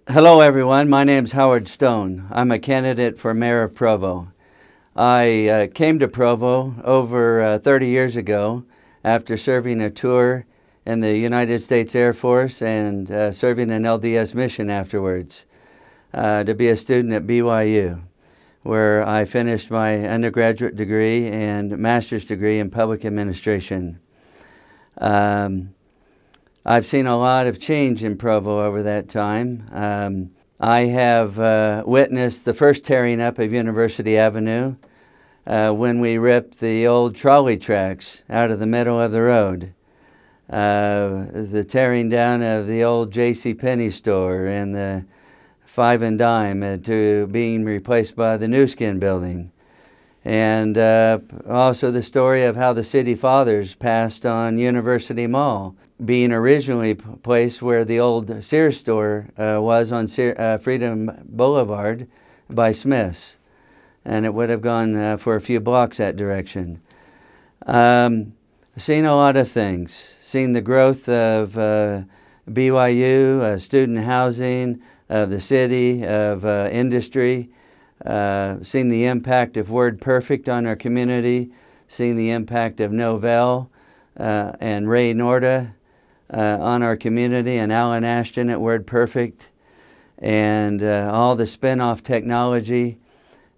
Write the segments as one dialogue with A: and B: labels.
A: Hello, everyone. My name's Howard Stone. I'm a candidate for mayor of Provo. I came to Provo over 30 years ago after serving a tour in the United States Air Force and serving an LDS mission afterwards to be a student at BYU, where I finished my undergraduate degree and master's degree in public administration. I've seen a lot of change in Provo over that time. I have witnessed the first tearing up of University Avenue when we ripped the old trolley tracks out of the middle of the road. The tearing down of the old JCPenney store and the Five and Dime to being replaced by the New Skin building. And also the story of how the city fathers passed on University Mall, being originally a place where the old Sears store was on Freedom Boulevard by Smith's. And it would have gone for a few blocks that direction. Seen a lot of things. Seen the growth of BYU, student housing, of the city, of industry. Seen the impact of Word Perfect on our community, seen the impact of Novell and Ray Norda on our community, and Alan Ashton at Word Perfect, and all the spin-off technology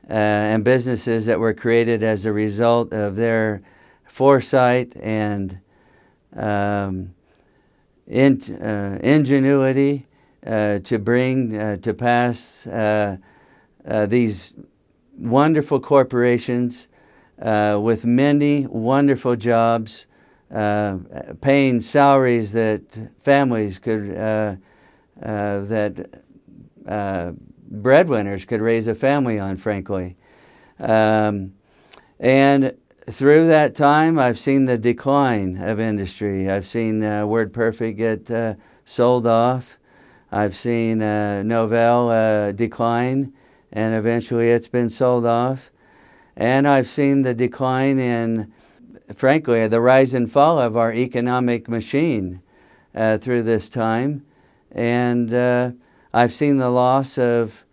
A: and businesses that were created as a result of their foresight and ingenuity to bring to pass these wonderful corporations with many wonderful jobs, paying salaries that families could, that breadwinners could raise a family on, frankly. And through that time, I've seen the decline of industry. I've seen Word Perfect get sold off. I've seen Novell decline, and eventually it's been sold off. And I've seen the decline in, frankly, the rise and fall of our economic machine through this time. And I've seen the loss of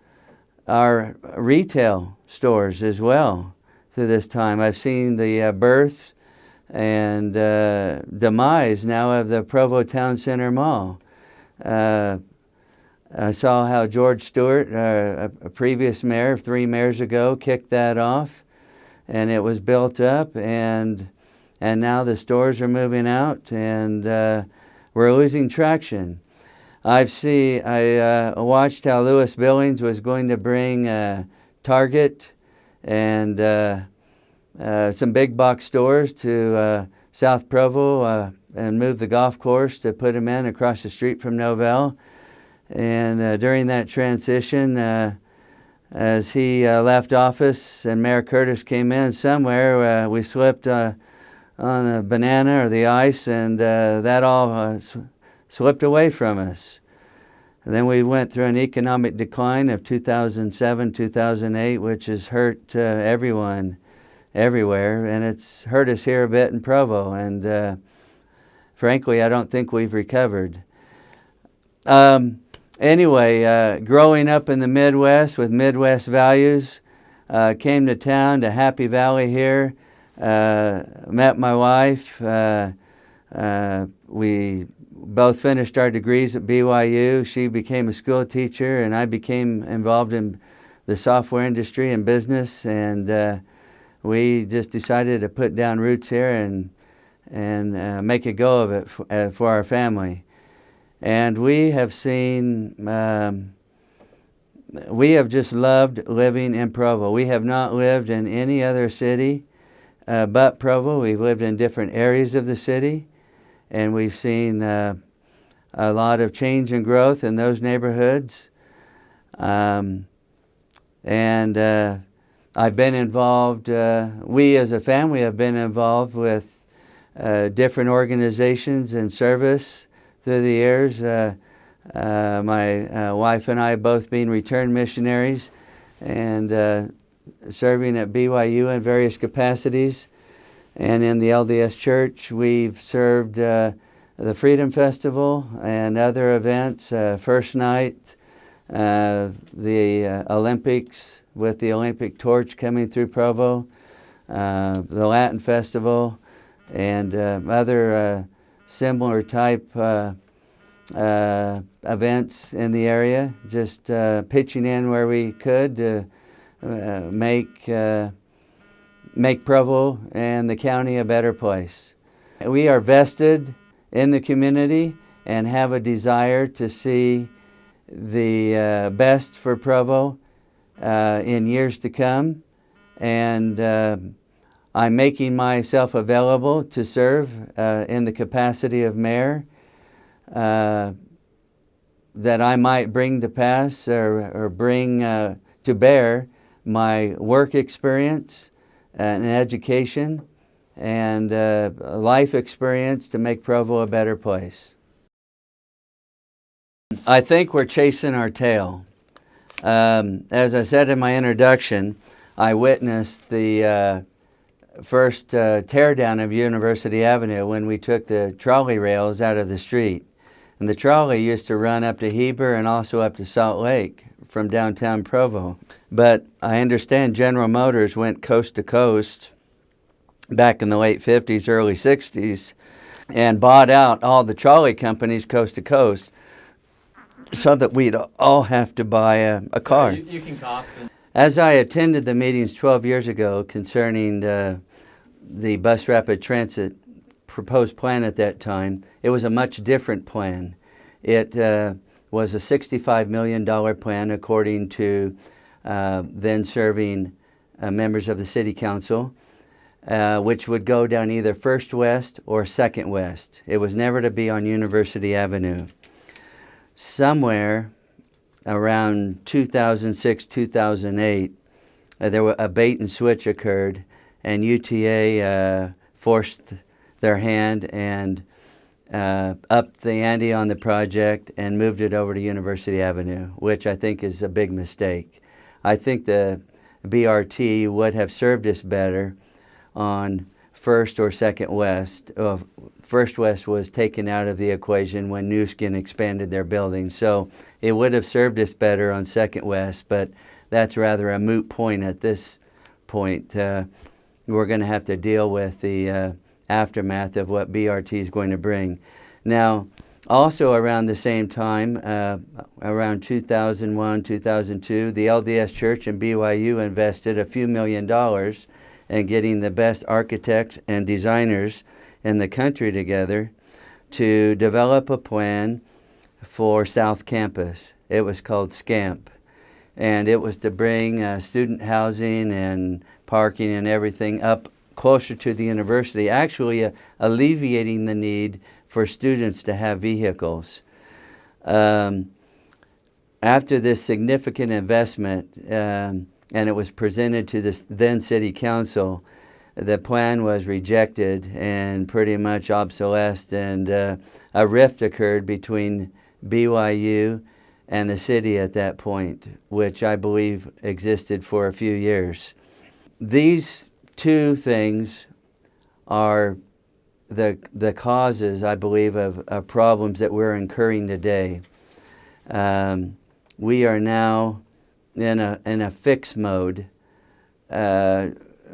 A: our retail stores as well through this time. I've seen the birth and demise now of the Provo Town Center Mall. I saw how George Stewart, a previous mayor 3 mayors ago, kicked that off, and it was built up, and now the stores are moving out, and we're losing traction. I watched how Lewis Billings was going to bring Target and some big box stores to South Provo and move the golf course to put them in across the street from Novell. And during that transition, as he left office and Mayor Curtis came in somewhere, we slipped on a banana or the ice, and that all slipped away from us. And then we went through an economic decline of 2007, 2008, which has hurt everyone everywhere, and it's hurt us here a bit in Provo, and frankly, I don't think we've recovered. Anyway, growing up in the Midwest with Midwest values, came to town, to Happy Valley here, met my wife. We both finished our degrees at BYU. She became a school teacher, and I became involved in the software industry and business, and we just decided to put down roots here and make a go of it for our family. And we have seen, we have just loved living in Provo. We have not lived in any other city but Provo. We've lived in different areas of the city, and we've seen a lot of change and growth in those neighborhoods. And I've been involved, we as a family have been involved with different organizations and service through the years. My wife and I both being returned missionaries and serving at BYU in various capacities. And in the LDS Church, we've served the Freedom Festival and other events, First Night, the Olympics with the Olympic torch coming through Provo, the Latin Festival, and other similar type events in the area, just pitching in where we could to make Provo and the county a better place. We are vested in the community and have a desire to see the best for Provo in years to come, and I'm making myself available to serve in the capacity of mayor, that I might bring to pass or bring to bear my work experience and education and life experience to make Provo a better place. I think we're chasing our tail. As I said in my introduction, I witnessed the first teardown of University Avenue when we took the trolley rails out of the street. And the trolley used to run up to Heber and also up to Salt Lake from downtown Provo. But I understand General Motors went coast to coast back in the late 50s, early 60s, and bought out all the trolley companies coast to coast, so that we'd all have to buy a car.
B: You can cough.
A: As I attended the meetings 12 years ago concerning the bus rapid transit proposed plan at that time, it was a much different plan. It was a $65 million plan according to then serving members of the city council, which would go down either First West or Second West. It was never to be on University Avenue. Somewhere around 2006, 2008, a bait and switch occurred, and UTA forced their hand and upped the ante on the project and moved it over to University Avenue, which I think is a big mistake. I think the BRT would have served us better on First or Second West. First West was taken out of the equation when New Skin expanded their building, so it would have served us better on Second West, but that's rather a moot point at this point. We're going to have to deal with the aftermath of what BRT is going to bring. Now, also around the same time, around 2001, 2002, the LDS Church and BYU invested a few $1 million in getting the best architects and designers in the country together to develop a plan for South Campus. It was called SCAMP, and it was to bring student housing and parking and everything up closer to the university, actually alleviating the need for students to have vehicles. After this significant investment, and it was presented to the then City Council, the plan was rejected and pretty much obsolesced, and a rift occurred between BYU and the city at that point, which I believe existed for a few years. These two things are the causes, I believe, of problems that we're incurring today. We are now in a fix mode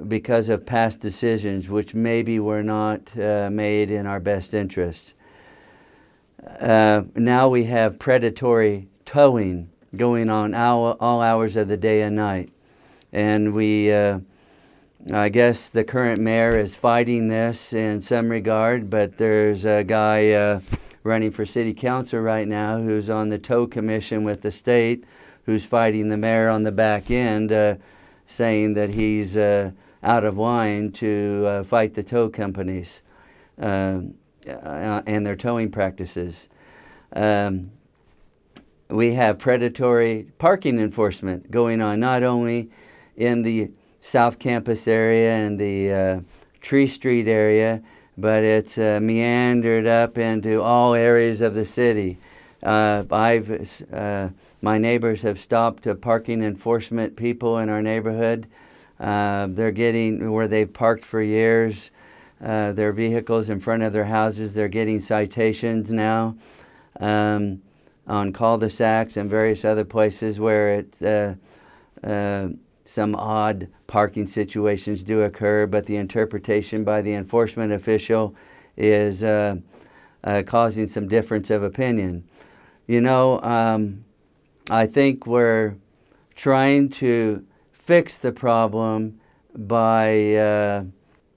A: because of past decisions which maybe were not made in our best interest. Now we have predatory towing going on all hours of the day and night. And I guess the current mayor is fighting this in some regard, but there's a guy running for city council right now who's on the tow commission with the state, who's fighting the mayor on the back end, saying that he's out of line to fight the tow companies and their towing practices. We have predatory parking enforcement going on, not only in the South Campus area and the Tree Street area, but it's meandered up into all areas of the city. My neighbors have stopped parking enforcement people in our neighborhood. They're getting, where they've parked for years, their vehicles in front of their houses, they're getting citations now. on cul-de-sacs and various other places where it's some odd parking situations do occur, but the interpretation by the enforcement official is causing some difference of opinion. I think we're trying to fix the problem by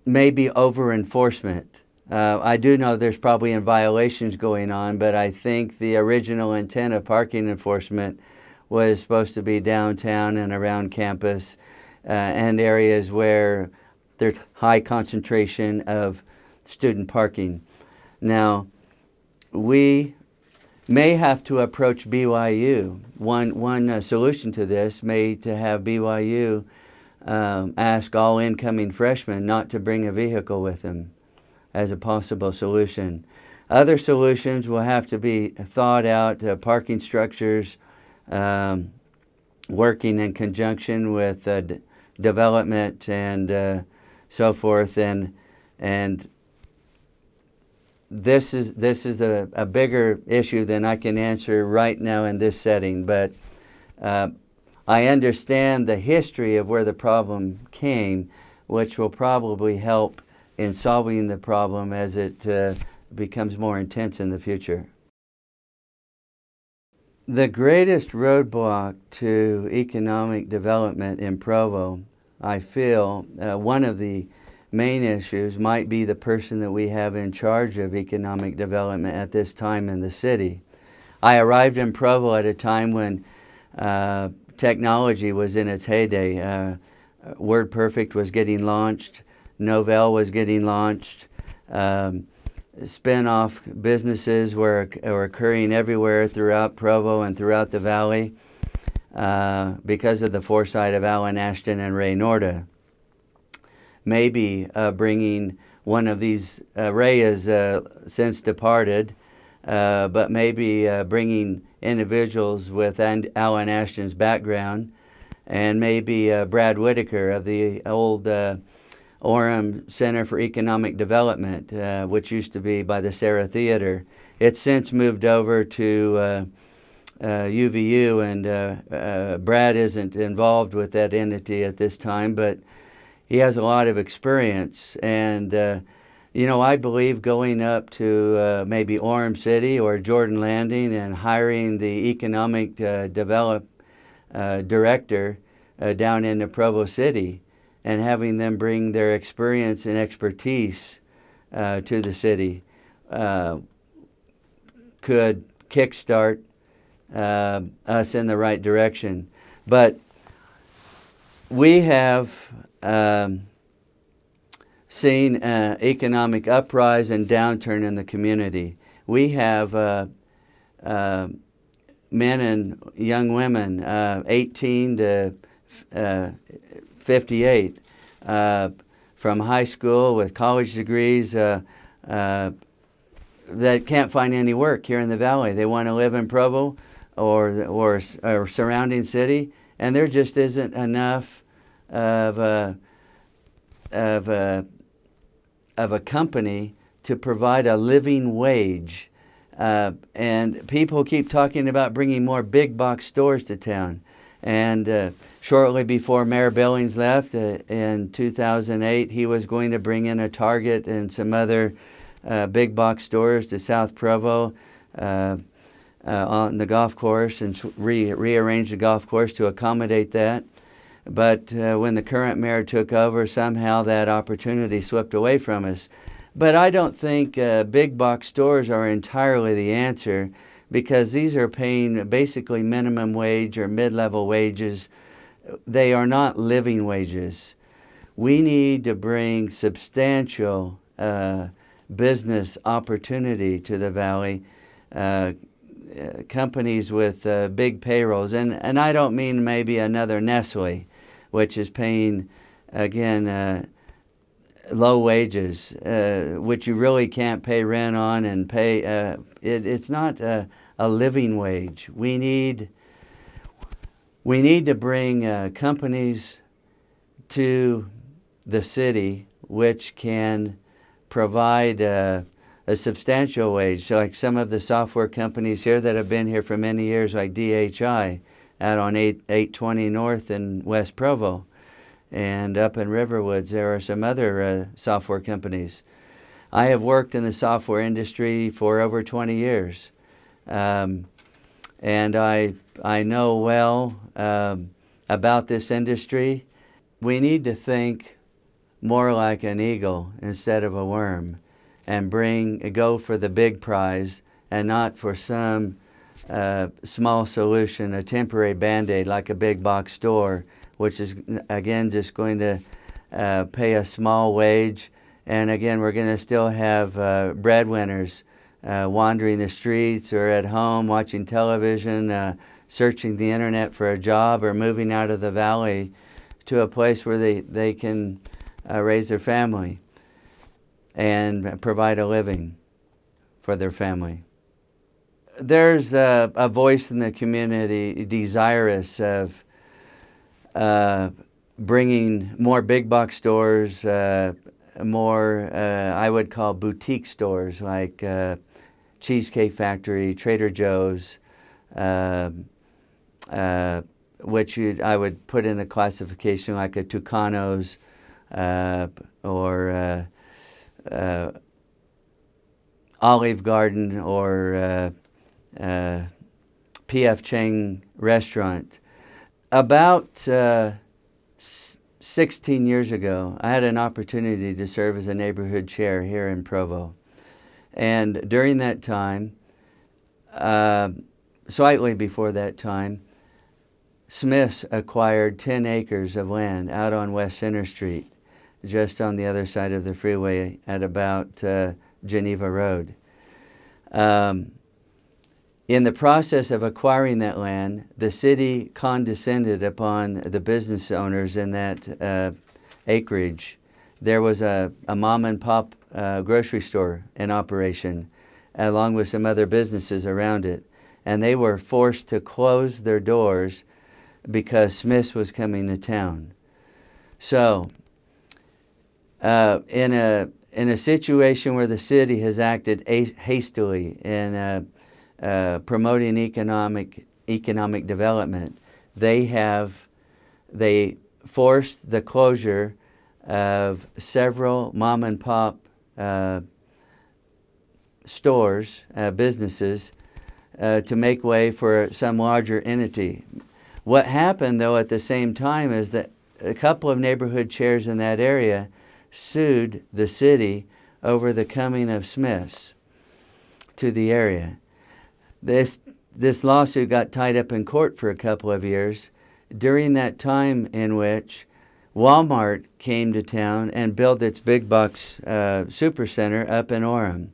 A: maybe over-enforcement. I do know there's probably violations going on, but I think the original intent of parking enforcement was supposed to be downtown and around campus and areas where there's high concentration of student parking. Now, we may have to approach BYU. One solution to this may to have BYU ask all incoming freshmen not to bring a vehicle with them as a possible solution. Other solutions will have to be thought out, parking structures, working in conjunction with development and so forth, and this is a bigger issue than I can answer right now in this setting, but I understand the history of where the problem came, which will probably help in solving the problem as it becomes more intense in the future. The greatest roadblock to economic development in Provo, I feel, one of the main issues might be the person that we have in charge of economic development at this time in the city. I arrived in Provo at a time when technology was in its heyday. WordPerfect was getting launched. Novell was getting launched. Spin-off businesses were occurring everywhere throughout Provo and throughout the valley because of the foresight of Alan Ashton and Ray Norda. Maybe bringing one of these, Ray has since departed, but maybe bringing individuals with Alan Ashton's background, and maybe Brad Whitaker of the old Orem Center for Economic Development, which used to be by the Sarah Theater. It's since moved over to UVU, and Brad isn't involved with that entity at this time, but he has a lot of experience. And, I believe going up to maybe Orem City or Jordan Landing and hiring the economic director down into Provo City, and having them bring their experience and expertise to the city could kickstart us in the right direction. But we have seen economic uprise and downturn in the community. We have men and young women, 18 to 58, from high school with college degrees that can't find any work here in the valley. They want to live in Provo or surrounding city, and there just isn't enough of a company to provide a living wage. And people keep talking about bringing more big box stores to town. And shortly before Mayor Billings left in 2008, he was going to bring in a Target and some other big box stores to South Provo on the golf course, and rearrange the golf course to accommodate that. But when the current mayor took over, somehow that opportunity slipped away from us. But I don't think big box stores are entirely the answer, because these are paying basically minimum wage or mid-level wages. They are not living wages. We need to bring substantial business opportunity to the valley, companies with big payrolls. And I don't mean maybe another Nestle, which is paying, again, low wages, which you really can't pay rent on and pay. It's not a living wage. We need to bring companies to the city which can provide a substantial wage. So like some of the software companies here that have been here for many years, like DHI, out on 820 North in West Provo. And up in Riverwoods, there are some other software companies. I have worked in the software industry for over 20 years. And I know well about this industry. We need to think more like an eagle instead of a worm, and go for the big prize and not for some small solution, a temporary Band-Aid like a big box store, which is again just going to pay a small wage. And again, we're going to still have breadwinners wandering the streets or at home watching television, searching the internet for a job, or moving out of the valley to a place where they can raise their family and provide a living for their family. There's a voice in the community desirous of bringing more big box stores, more I would call boutique stores like Cheesecake Factory, Trader Joe's, which I would put in the classification like a Tucano's or Olive Garden or P.F. Chang restaurant. About 16 years ago, I had an opportunity to serve as a neighborhood chair here in Provo. And during that time, slightly before that time, Smiths acquired 10 acres of land out on West Center Street, just on the other side of the freeway at about Geneva Road. In the process of acquiring that land, the city condescended upon the business owners in that acreage. There was a mom and pop grocery store in operation, along with some other businesses around it. And they were forced to close their doors because Smith's was coming to town. So, in a situation where the city has acted hastily in promoting economic development, they forced the closure of several mom and pop stores, businesses, to make way for some larger entity. What happened, though, at the same time is that a couple of neighborhood chairs in that area sued the city over the coming of Smiths to the area. This lawsuit got tied up in court for a couple of years, during that time in which Walmart came to town and built its big box supercenter up in Orem.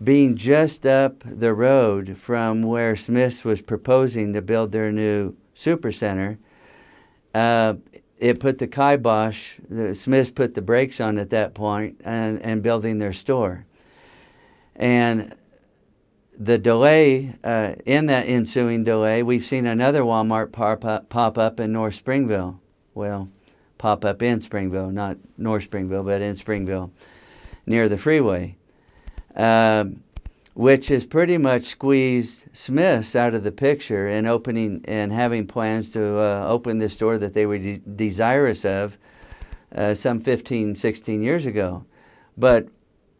A: Being just up the road from where Smiths was proposing to build their new supercenter, it put the kibosh, the Smiths put the brakes on at that point and building their store. And the delay, in that ensuing delay, we've seen another Walmart pop up in North Springville. Well, pop up in Springville, not North Springville, but in Springville, near the freeway, which has pretty much squeezed Smiths out of the picture and opening and having plans to open this store that they were desirous of some 15, 16 years ago. But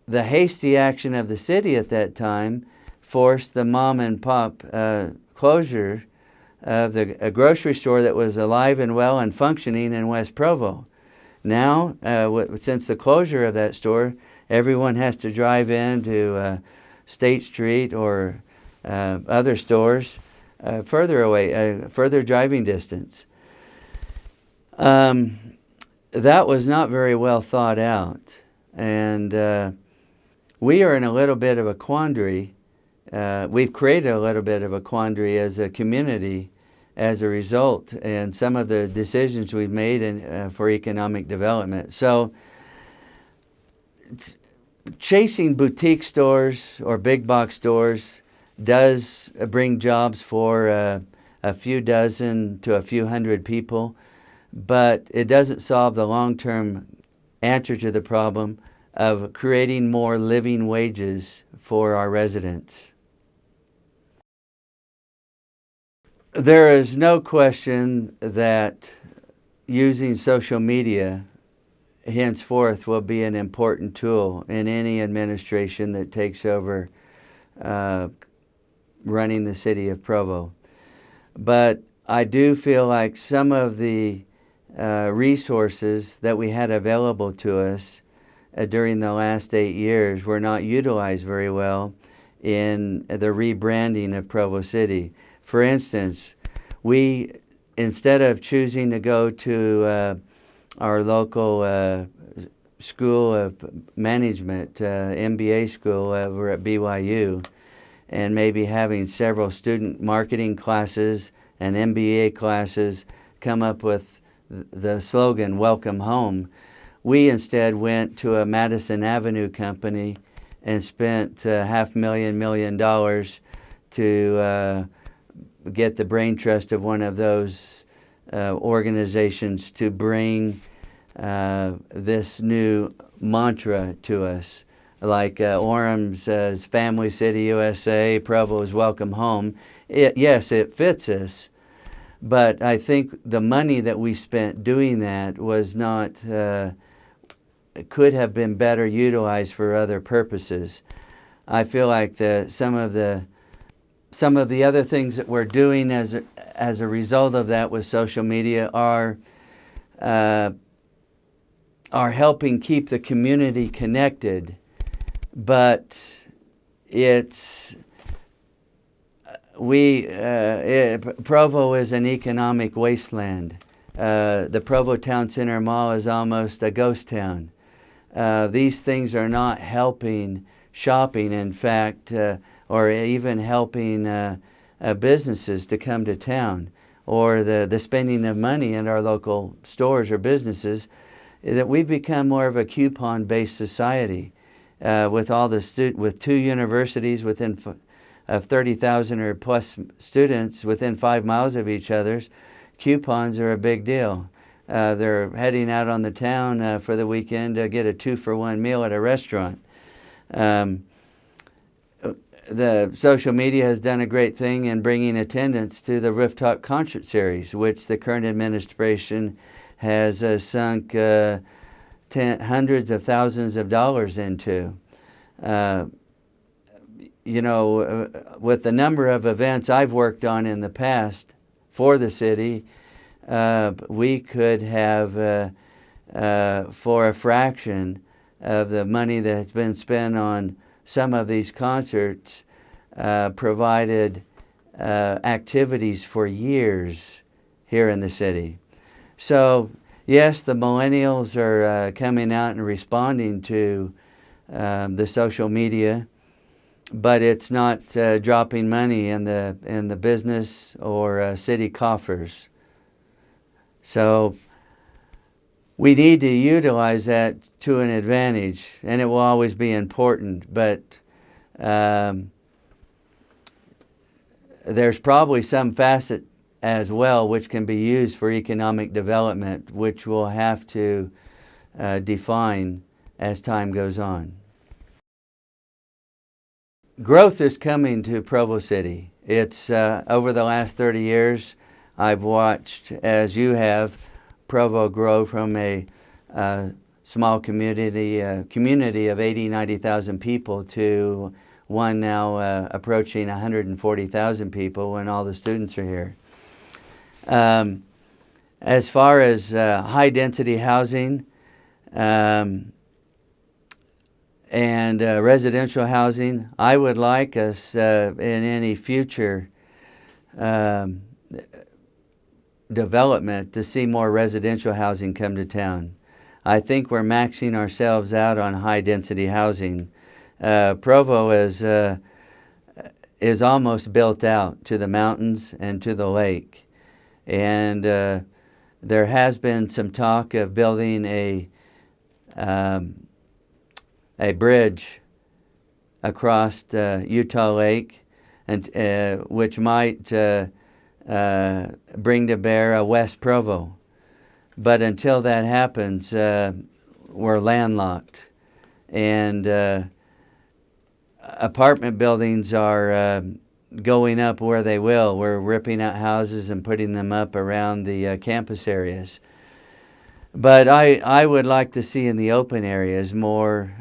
A: the hasty action of the city at that time forced the mom and pop closure of a grocery store that was alive and well and functioning in West Provo. Now, since the closure of that store, everyone has to drive into State Street or other stores further away, further driving distance. That was not very well thought out. And we are in a little bit of a quandary. We've created a little bit of a quandary as a community as a result, and some of the decisions we've made for economic development. So, chasing boutique stores or big box stores does bring jobs for a few dozen to a few hundred people, but it doesn't solve the long-term answer to the problem of creating more living wages for our residents. There is no question that using social media henceforth will be an important tool in any administration that takes over running the city of Provo. But I do feel like some of the resources that we had available to us during the last 8 years were not utilized very well in the rebranding of Provo City. For instance, we, instead of choosing to go to our local school of management, MBA school over at BYU, and maybe having several student marketing classes and MBA classes come up with the slogan, "Welcome Home," we instead went to a Madison Avenue company and spent $500,000 to get the brain trust of one of those organizations to bring this new mantra to us. Like Orem says, "Family City USA, Provo is welcome home." Yes, it fits us, but I think the money that we spent doing that was not, could have been better utilized for other purposes. I feel like some of the other things that we're doing as a result of that with social media are helping keep the community connected. But Provo is an economic wasteland. The Provo Town Center Mall is almost a ghost town. These things are not helping shopping, in fact, or even helping businesses to come to town, or the spending of money in our local stores or businesses. That we've become more of a coupon-based society. With with 2 universities within of 30,000 or plus students within 5 miles of each other's, coupons are a big deal. They're heading out on the town for the weekend to get a 2-for-1 meal at a restaurant. The social media has done a great thing in bringing attendance to the Rooftop Concert Series, which the current administration has sunk hundreds of thousands of dollars into. With the number of events I've worked on in the past for the city, we could have, for a fraction of the money that has been spent on some of these concerts, provided activities for years here in the city. So, yes, the millennials are coming out and responding to the social media, but it's not dropping money in the business or city coffers. So we need to utilize that to an advantage, and it will always be important. But there's probably some facet as well which can be used for economic development, which we'll have to define as time goes on. Growth is coming to Provo City. It's over the last 30 years, I've watched, as you have, Provo grow from a small community of 80,000, 90,000 people to one now approaching 140,000 people when all the students are here. As far as high-density housing and residential housing, I would like us in any future development to see more residential housing come to town. I think we're maxing ourselves out on high-density housing. Provo is almost built out to the mountains and to the lake. And there has been some talk of building a bridge across Utah Lake, and which might bring to bear a West Provo. But until that happens, we're landlocked. and apartment buildings are going up where they will. We're ripping out houses and putting them up around the campus areas. But I would like to see in the open areas more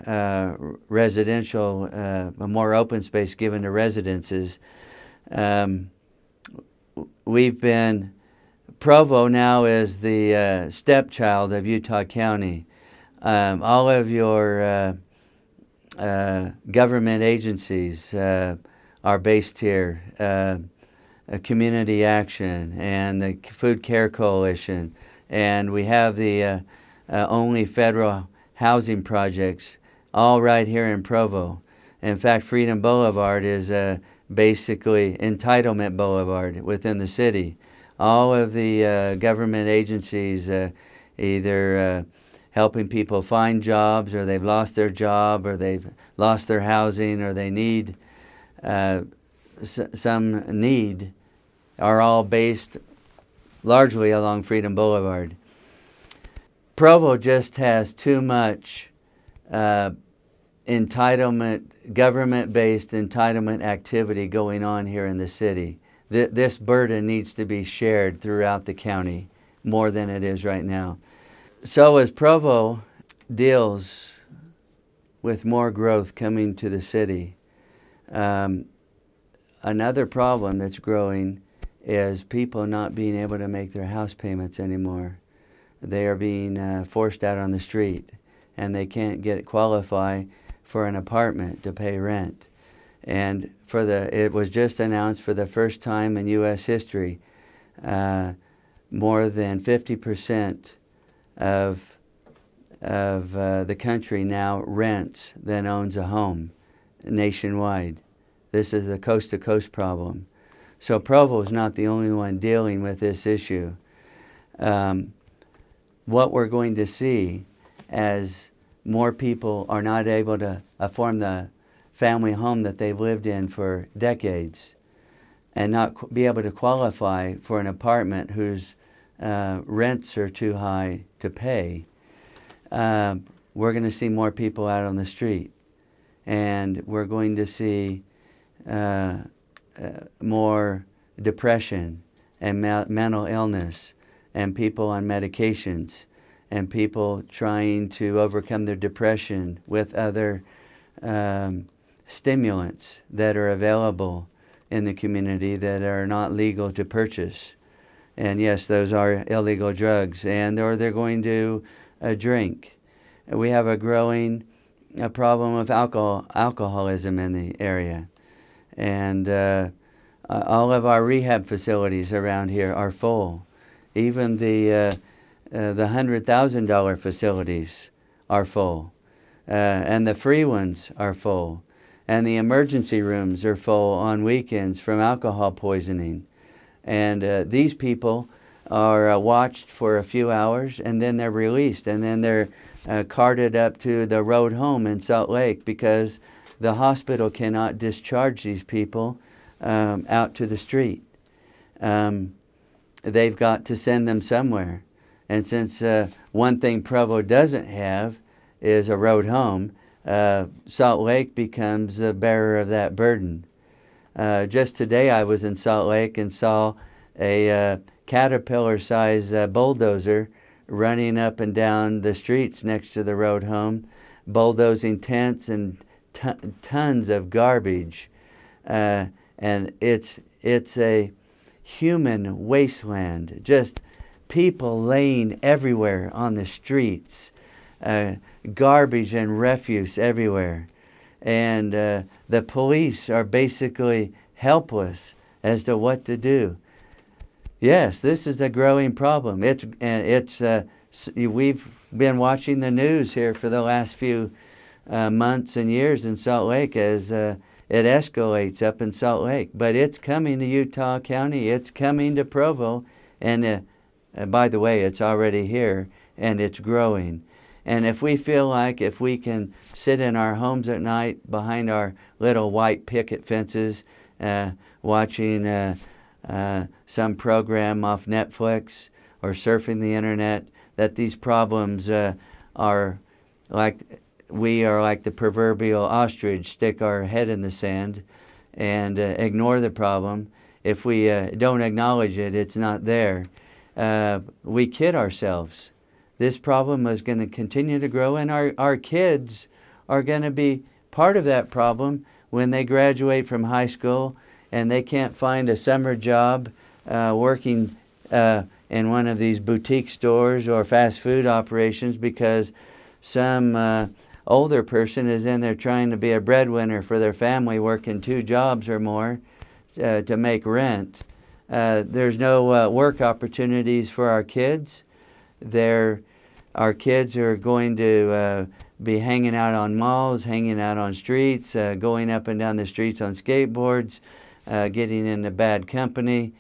A: residential, more open space given to residences. Provo now is the stepchild of Utah County. All of your government agencies are based here. Community Action and the Food Care Coalition, and we have the only federal housing projects all right here in Provo. In fact, Freedom Boulevard is basically entitlement boulevard within the city. All of the government agencies either helping people find jobs, or they've lost their job, or they've lost their housing, or they need some need, are all based largely along Freedom Boulevard. Provo just has too much entitlement, government-based entitlement activity going on here in the city. This burden needs to be shared throughout the county more than it is right now. So as Provo deals with more growth coming to the city, another problem that's growing is people not being able to make their house payments anymore. They are being forced out on the street, and they can't qualify for an apartment to pay rent. And it was just announced for the first time in U.S. history, more than 50% of the country now rents than owns a home nationwide. This is a coast-to-coast problem. So Provo is not the only one dealing with this issue. What we're going to see as more people are not able to afford the family home that they've lived in for decades and not be able to qualify for an apartment whose rents are too high to pay, we're going to see more people out on the street. And we're going to see more depression and mental illness, and people on medications, and people trying to overcome their depression with other stimulants that are available in the community that are not legal to purchase. And yes, those are illegal drugs, or they're going to drink. We have a growing problem of alcoholism in the area. And all of our rehab facilities around here are full. Even the $100,000 facilities are full. And the free ones are full. And the emergency rooms are full on weekends from alcohol poisoning. And these people are watched for a few hours, and then they're released, and then they're carted up to the road home in Salt Lake because the hospital cannot discharge these people out to the street. They've got to send them somewhere. And since one thing Provo doesn't have is a road home, Salt Lake becomes the bearer of that burden. Just today I was in Salt Lake and saw a Caterpillar-sized bulldozer running up and down the streets next to the road home, bulldozing tents and tons of garbage. And it's a human wasteland, just people laying everywhere on the streets, garbage and refuse everywhere. And the police are basically helpless as to what to do. Yes, this is a growing problem. We've been watching the news here for the last few months and years in Salt Lake as it escalates up in Salt Lake. But it's coming to Utah County. It's coming to Provo. And by the way, it's already here, and it's growing. And if we feel like if we can sit in our homes at night behind our little white picket fences watching some program off Netflix or surfing the internet, that these problems are like we are like the proverbial ostrich, stick our head in the sand and ignore the problem. If we don't acknowledge it, it's not there. We kid ourselves. This problem is going to continue to grow, and our kids are going to be part of that problem when they graduate from high school and they can't find a summer job working in one of these boutique stores or fast food operations because some older person is in there trying to be a breadwinner for their family, working 2 jobs or more to make rent. There's no work opportunities for our kids. Our kids are going to be hanging out on malls, hanging out on streets, going up and down the streets on skateboards, getting into bad company,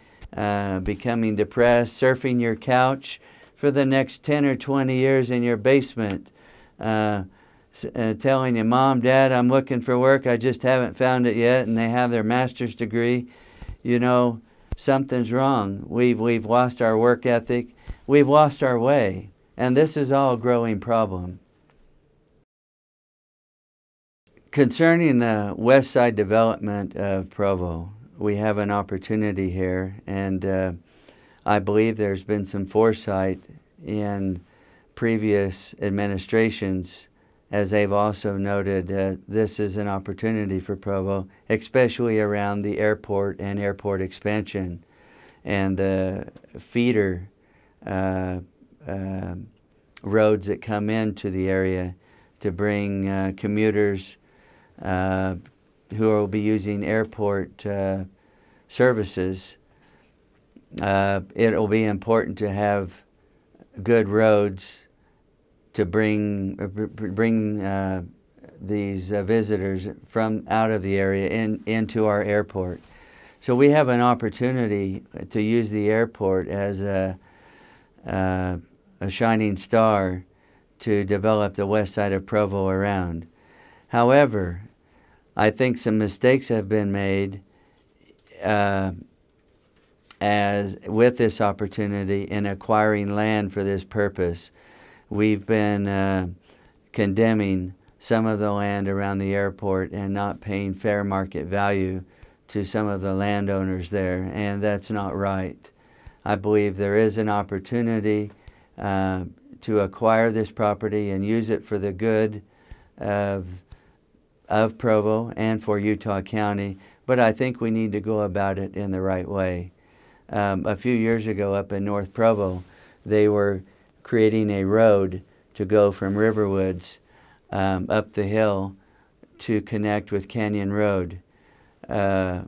A: becoming depressed, surfing your couch for the next 10 or 20 years in your basement, telling you, Mom, Dad, I'm looking for work, I just haven't found it yet, and they have their master's degree. You know, something's wrong. We've lost our work ethic. We've lost our way. And this is all a growing problem. Concerning the west side development of Provo, we have an opportunity here, and I believe there's been some foresight in previous administrations, as they've also noted this is an opportunity for Provo, especially around the airport and airport expansion and the feeder roads that come into the area to bring commuters who will be using airport services. It will be important to have good roads to bring these visitors from out of the area into our airport. So we have an opportunity to use the airport as a shining star to develop the west side of Provo around. However, I think some mistakes have been made as with this opportunity in acquiring land for this purpose. We've been condemning some of the land around the airport and not paying fair market value to some of the landowners there, and that's not right. I believe there is an opportunity to acquire this property and use it for the good of Provo and for Utah County, but I think we need to go about it in the right way. A few years ago up in North Provo, they were creating a road to go from Riverwoods up the hill to connect with Canyon Road. But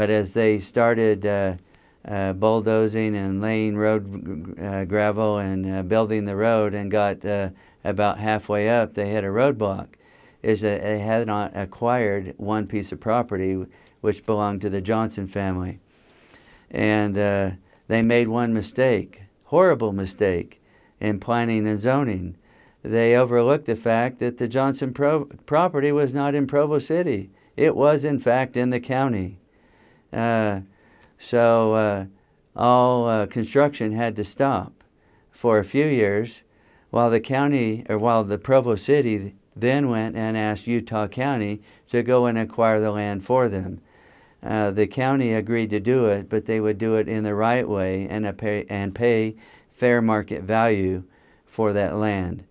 A: as they started bulldozing and laying road gravel and building the road and got about halfway up, they had a roadblock. Is that they had not acquired one piece of property which belonged to the Johnson family. And they made one mistake, horrible mistake, in planning and zoning. They overlooked the fact that the Johnson property was not in Provo City. It was, in fact, in the county. So all construction had to stop for a few years while the Provo City then went and asked Utah County to go and acquire the land for them. The county agreed to do it, but they would do it in the right way and pay fair market value for that land.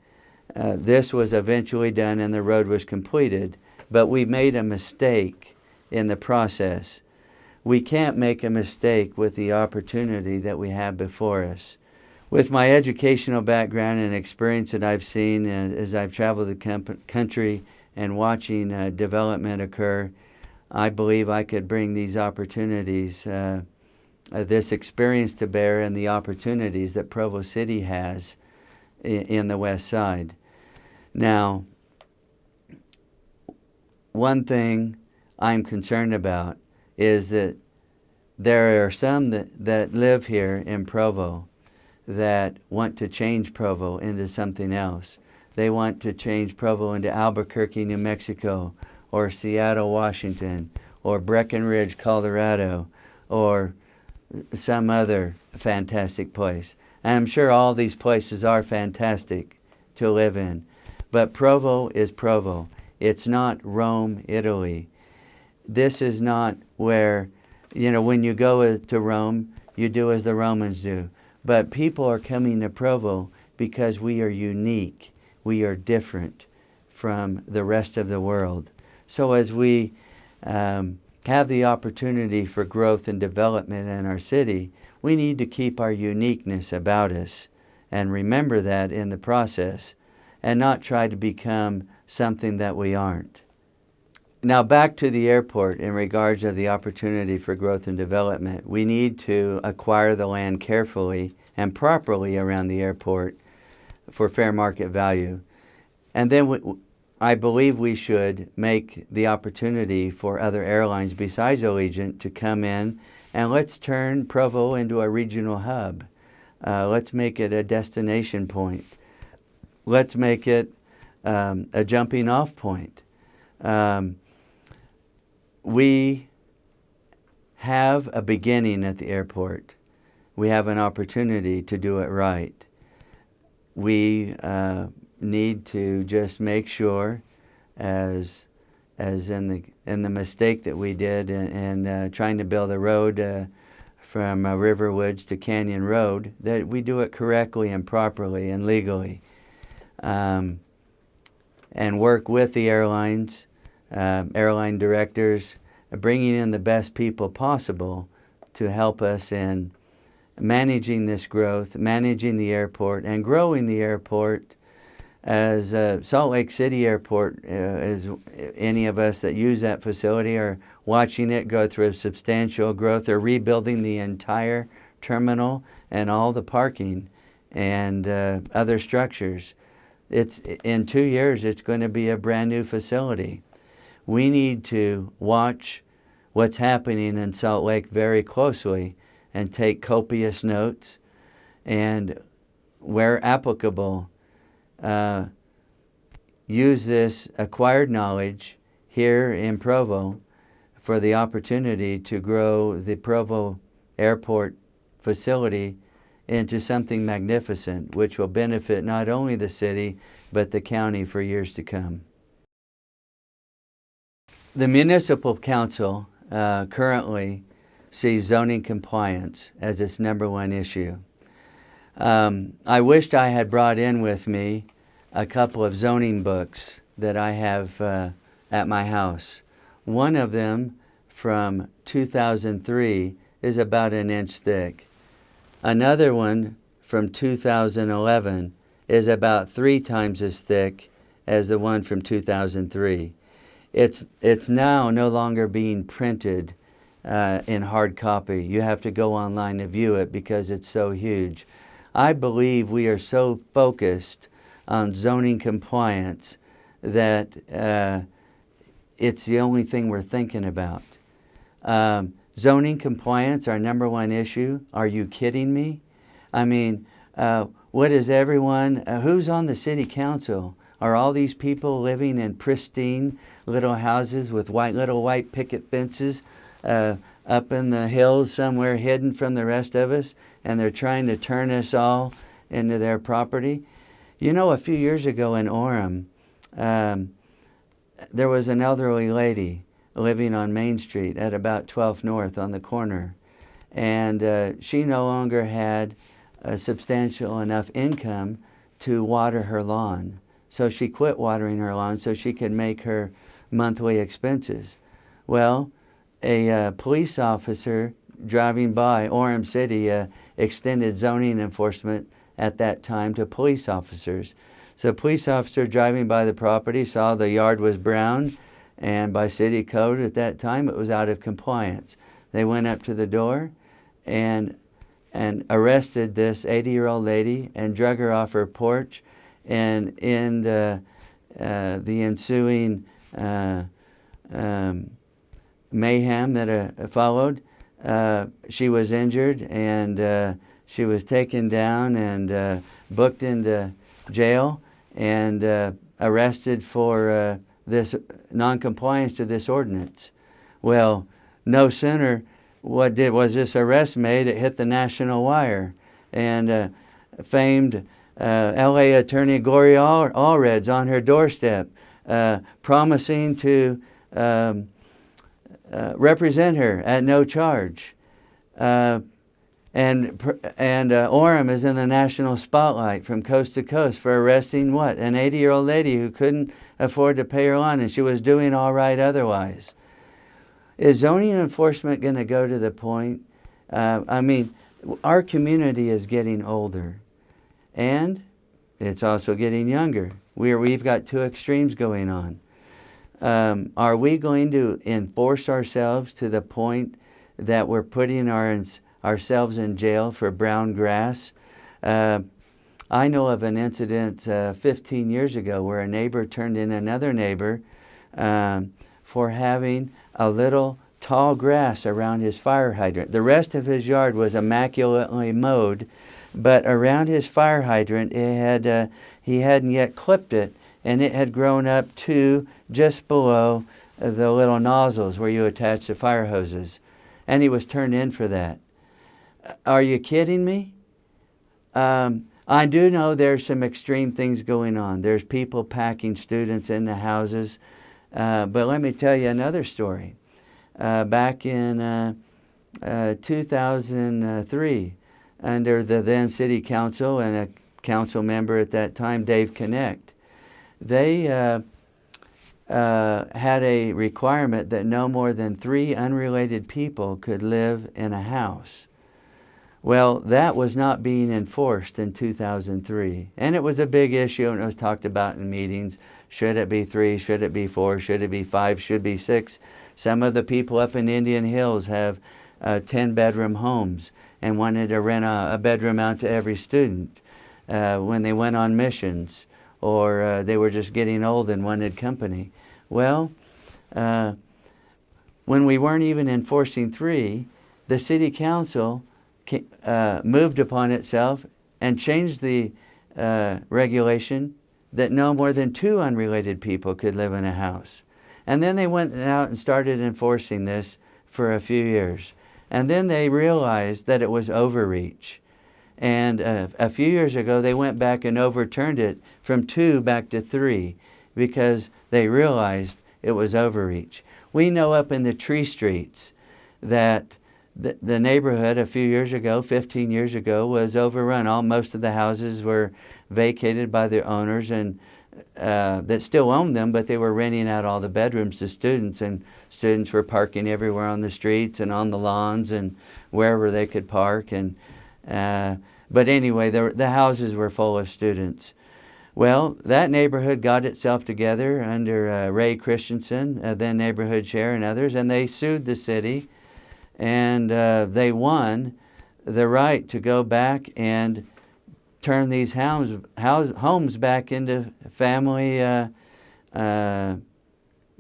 A: This was eventually done and the road was completed, but we made a mistake in the process. We can't make a mistake with the opportunity that we have before us. With my educational background and experience that I've seen as I've traveled the country and watching development occur, I believe I could bring these opportunities, this experience to bear and the opportunities that Provo City has in the west side. Now, one thing I'm concerned about is that there are some that live here in Provo that want to change Provo into something else. They want to change Provo into Albuquerque, New Mexico, or Seattle, Washington, or Breckenridge, Colorado, or some other fantastic place. And I'm sure all these places are fantastic to live in. But Provo is Provo. It's not Rome, Italy. This is not where, when you go to Rome, you do as the Romans do. But people are coming to Provo because we are unique. We are different from the rest of the world. So as we have the opportunity for growth and development in our city, we need to keep our uniqueness about us and remember that in the process and not try to become something that we aren't. Now back to the airport in regards of the opportunity for growth and development. We need to acquire the land carefully and properly around the airport for fair market value. And then I believe we should make the opportunity for other airlines besides Allegiant to come in, and let's turn Provo into a regional hub. Let's make it a destination point. Let's make it a jumping off point. We have a beginning at the airport. We have an opportunity to do it right. We need to just make sure, as in the mistake that we did in trying to build a road from Riverwoods to Canyon Road, that we do it correctly and properly and legally, and work with the airlines, airline directors, bringing in the best people possible to help us in managing this growth, managing the airport, and growing the airport. As Salt Lake City Airport, as any of us that use that facility are watching it go through substantial growth. They're rebuilding the entire terminal and all the parking and other structures. In 2 years, it's going to be a brand new facility. We need to watch what's happening in Salt Lake very closely and take copious notes, and where applicable, use this acquired knowledge here in Provo for the opportunity to grow the Provo Airport facility into something magnificent, which will benefit not only the city, but the county for years to come. The Municipal Council currently sees zoning compliance as its #1 issue. I wished I had brought in with me a couple of zoning books that I have at my house. One of them from 2003 is about an inch thick. Another one from 2011 is about 3 times as thick as the one from 2003. It's now no longer being printed in hard copy. You have to go online to view it because it's so huge. I believe we are so focused on zoning compliance that it's the only thing we're thinking about. Zoning compliance, our #1 issue. Are you kidding me? I mean, what is everyone, who's on the city council? Are all these people living in pristine little houses with little white picket fences up in the hills somewhere hidden from the rest of us, and they're trying to turn us all into their property? A few years ago in Orem, there was an elderly lady living on Main Street at about 12th North on the corner, and she no longer had a substantial enough income to water her lawn. So she quit watering her lawn so she could make her monthly expenses. Well, a police officer driving by Orem City extended zoning enforcement at that time to police officers. So a police officer driving by the property saw the yard was brown, and by city code at that time it was out of compliance. They went up to the door and arrested this 80-year-old lady and drug her off her porch, and in the ensuing mayhem that followed, she was injured, and she was taken down and booked into jail and arrested for this non-compliance to this ordinance. Well, no sooner was this arrest made, it hit the national wire, and famed LA Attorney Gloria Allred's on her doorstep promising to represent her at no charge. And Orem is in the national spotlight from coast to coast for arresting what? An 80-year-old lady who couldn't afford to pay her lawn, and she was doing all right otherwise. Is zoning enforcement going to go to the point? Our community is getting older, and it's also getting younger. We've got two extremes going on. Are we going to enforce ourselves to the point that we're putting ourselves in jail for brown grass? I know of an incident 15 years ago where a neighbor turned in another neighbor for having a little tall grass around his fire hydrant. The rest of his yard was immaculately mowed, but around his fire hydrant he hadn't yet clipped it, and it had grown up to just below the little nozzles where you attach the fire hoses. And he was turned in for that. Are you kidding me? I do know there's some extreme things going on. There's people packing students into houses. But let me tell you another story. Back in 2003, under the then city council and a council member at that time, Dave Connect, they had a requirement that no more than 3 unrelated people could live in a house. Well, that was not being enforced in 2003. And it was a big issue, and it was talked about in meetings. Should it be 3? Should it be 4? Should it be 5? Should it be 6? Some of the people up in Indian Hills have 10-bedroom homes and wanted to rent a bedroom out to every student when they went on missions, or they were just getting old and wanted company. Well, when we weren't even enforcing 3, the city council moved upon itself and changed the regulation that no more than 2 unrelated people could live in a house. And then they went out and started enforcing this for a few years. And then they realized that it was overreach. And a few years ago, they went back and overturned it from 2 back to 3 because they realized it was overreach. We know up in the tree streets that the neighborhood a few years ago, 15 years ago, was overrun. Most of the houses were vacated by their owners and that still owned them, but they were renting out all the bedrooms to students, and students were parking everywhere on the streets and on the lawns and wherever they could park. But anyway, the houses were full of students. Well, that neighborhood got itself together under Ray Christensen, then neighborhood chair, and others, and they sued the city. And they won the right to go back and turn these homes back into family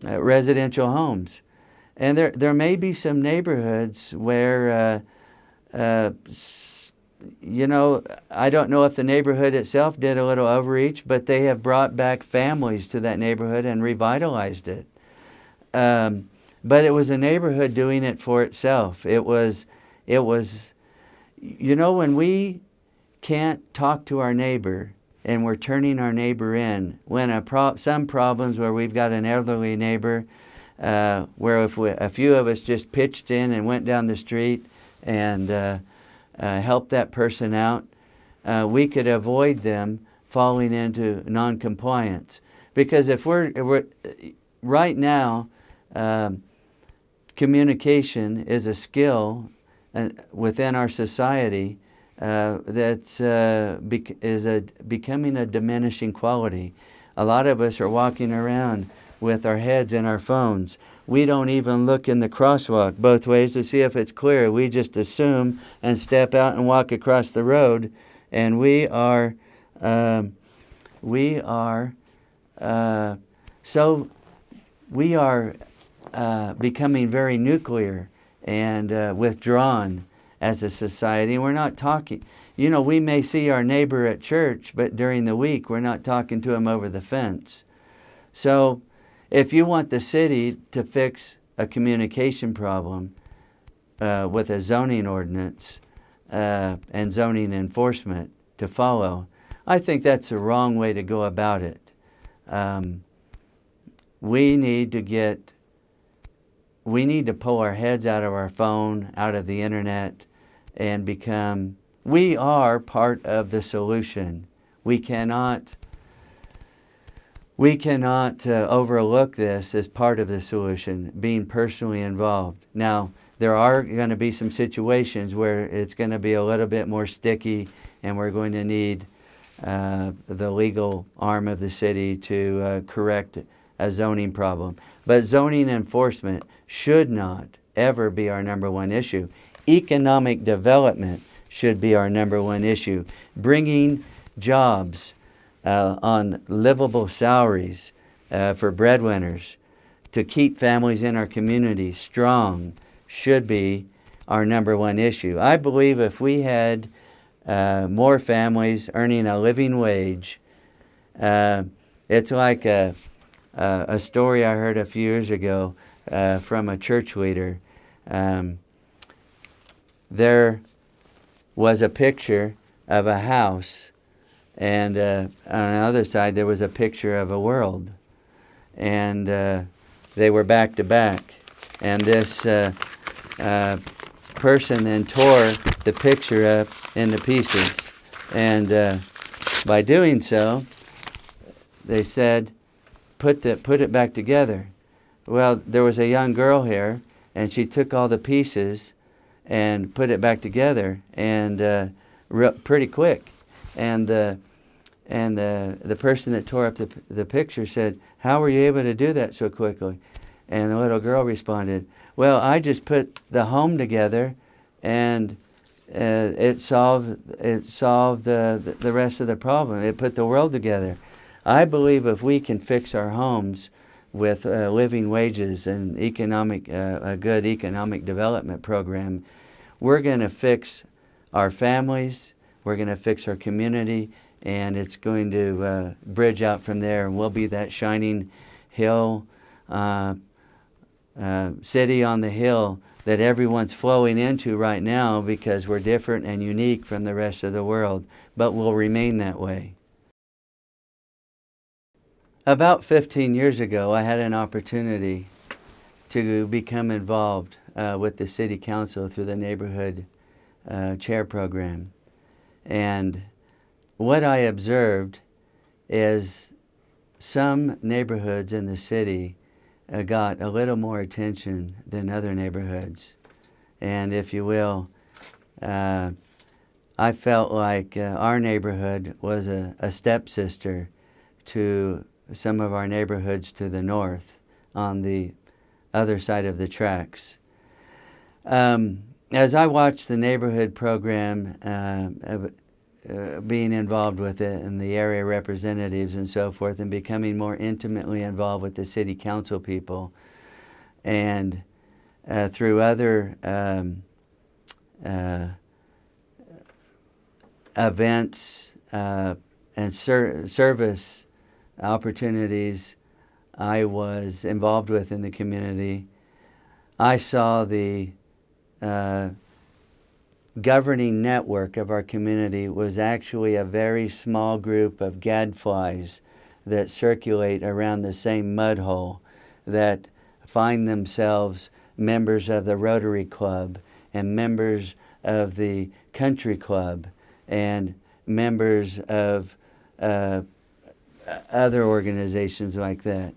A: residential homes. And there may be some neighborhoods where, I don't know if the neighborhood itself did a little overreach, but they have brought back families to that neighborhood and revitalized it. But it was a neighborhood doing it for itself. It was, when we can't talk to our neighbor and we're turning our neighbor in, when some problems where we've got an elderly neighbor, where if a few of us just pitched in and went down the street and helped that person out, we could avoid them falling into noncompliance. Because if we're right now, communication is a skill within our society that's becoming a diminishing quality. A lot of us are walking around with our heads in our phones. We don't even look in the crosswalk both ways to see if it's clear. We just assume and step out and walk across the road, and we are becoming very nuclear and withdrawn as a society. We're not talking. We may see our neighbor at church, but during the week we're not talking to him over the fence. So if you want the city to fix a communication problem with a zoning ordinance and zoning enforcement to follow, I think that's the wrong way to go about it. We need to pull our heads out of our phone, out of the internet, and we are part of the solution. We cannot overlook this as part of the solution, being personally involved. Now, there are going to be some situations where it's going to be a little bit more sticky, and we're going to need the legal arm of the city to correct a zoning problem. But zoning enforcement should not ever be our number one issue. Economic development should be our number one issue. Bringing jobs on livable salaries for breadwinners to keep families in our community strong should be our number one issue. I believe if we had more families earning a living wage, it's like a story I heard a few years ago from a church leader. There was a picture of a house, and on the other side there was a picture of a world, and they were back to back, and this person then tore the picture up into pieces, and by doing so they said, put it back together. Well, there was a young girl here, and she took all the pieces and put it back together, and pretty quick. And the person that tore up the picture said, "How were you able to do that so quickly?" And the little girl responded, "Well, I just put the home together, and it solved the rest of the problem. It put the world together." I believe if we can fix our homes with living wages and a good economic development program, we're going to fix our families, we're going to fix our community, and it's going to bridge out from there, and we'll be that shining hill, city on the hill that everyone's flowing into right now because we're different and unique from the rest of the world, but we'll remain that way. About 15 years ago, I had an opportunity to become involved with the City Council through the Neighborhood Chair Program. And what I observed is some neighborhoods in the city got a little more attention than other neighborhoods. And if you will, I felt like our neighborhood was a stepsister to some of our neighborhoods to the north on the other side of the tracks. As I watched the neighborhood program, being involved with it and the area representatives and so forth, and becoming more intimately involved with the city council people, and through other events and service opportunities I was involved with in the community, I saw the governing network of our community was actually a very small group of gadflies that circulate around the same mud hole, that find themselves members of the Rotary Club and members of the Country Club and members of other organizations like that.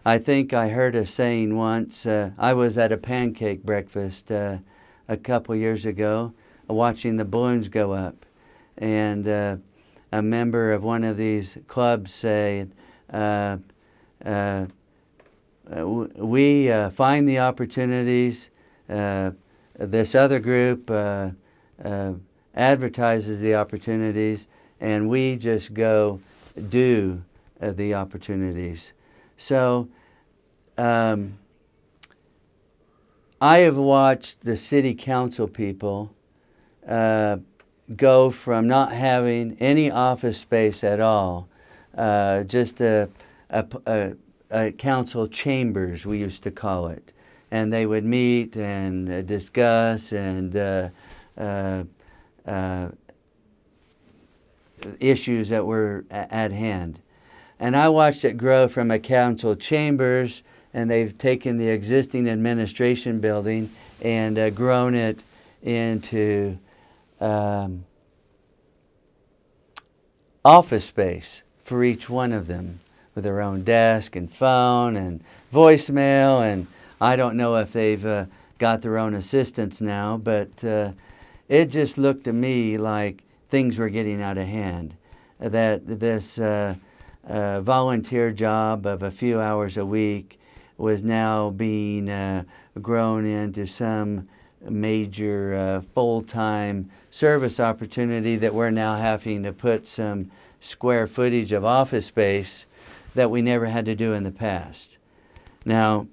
A: I think I heard a saying once, I was at a pancake breakfast a couple years ago watching the balloons go up, and a member of one of these clubs said, we find the opportunities, this other group advertises the opportunities, and we just go do the opportunities. So I have watched the city council people go from not having any office space at all, just a council chambers, we used to call it. And they would meet and discuss and issues that were at hand. And I watched it grow from a council chambers, and they've taken the existing administration building and grown it into office space for each one of them, with their own desk and phone and voicemail. And I don't know if they've got their own assistants now, but it just looked to me like things were getting out of hand. That this volunteer job of a few hours a week was now being grown into some major full-time service opportunity that we're now having to put some square footage of office space that we never had to do in the past. Now,